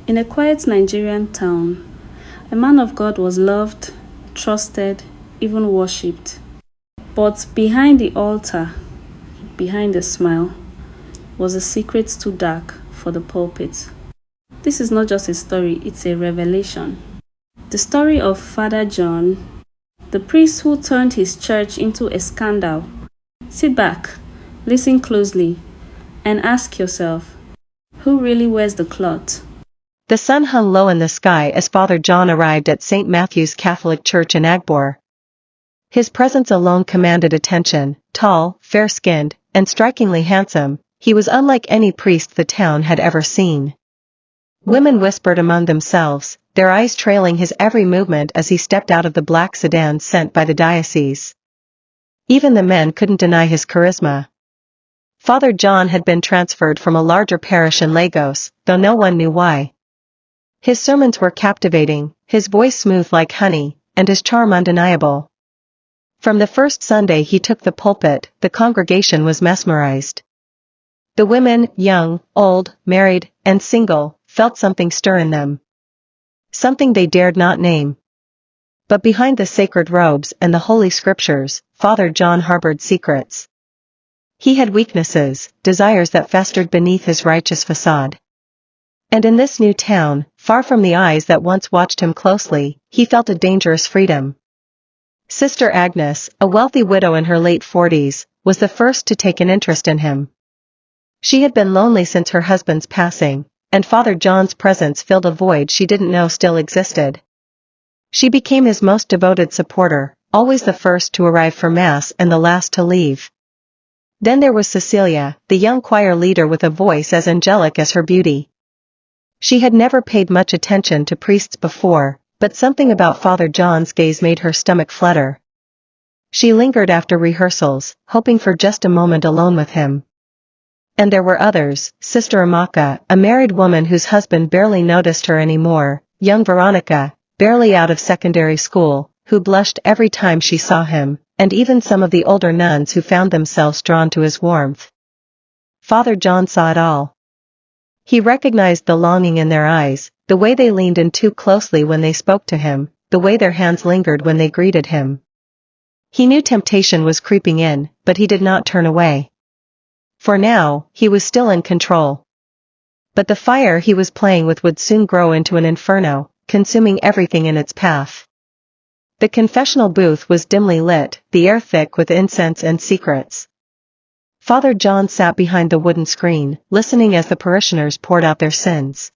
In a quiet Nigerian town, a man of God was loved, trusted, even worshipped. But behind the altar, behind the smile, was a secret too dark for the pulpit. This is not just a story, it's a revelation. The story of Father John, the priest who turned his church into a scandal. Sit back, listen closely, and ask yourself, who really wears the cloth? The sun hung low in the sky as Father John arrived at St. Matthew's Catholic Church in Agbor. His presence alone commanded attention. Tall, fair-skinned, and strikingly handsome, he was unlike any priest the town had ever seen. Women whispered among themselves, their eyes trailing his every movement as he stepped out of the black sedan sent by the diocese. Even the men couldn't deny his charisma. Father John had been transferred from a larger parish in Lagos, though no one knew why. His sermons were captivating, his voice smooth like honey, and his charm undeniable. From the first Sunday he took the pulpit, the congregation was mesmerized. The women, young, old, married, and single, felt something stir in them. Something they dared not name. But behind the sacred robes and the holy scriptures, Father John harbored secrets. He had weaknesses, desires that festered beneath his righteous facade. And in this new town, far from the eyes that once watched him closely, he felt a dangerous freedom. Sister Agnes, a wealthy widow in her late 40s, was the first to take an interest in him. She had been lonely since her husband's passing, and Father John's presence filled a void she didn't know still existed. She became his most devoted supporter, always the first to arrive for Mass and the last to leave. Then there was Cecilia, the young choir leader with a voice as angelic as her beauty. She had never paid much attention to priests before, but something about Father John's gaze made her stomach flutter. She lingered after rehearsals, hoping for just a moment alone with him. And there were others, Sister Amaka, a married woman whose husband barely noticed her anymore, young Veronica, barely out of secondary school, who blushed every time she saw him, and even some of the older nuns who found themselves drawn to his warmth. Father John saw it all. He recognized the longing in their eyes, the way they leaned in too closely when they spoke to him, the way their hands lingered when they greeted him. He knew temptation was creeping in, but he did not turn away. For now, he was still in control. But the fire he was playing with would soon grow into an inferno, consuming everything in its path. The confessional booth was dimly lit, the air thick with incense and secrets. Father John sat behind the wooden screen, listening as the parishioners poured out their sins.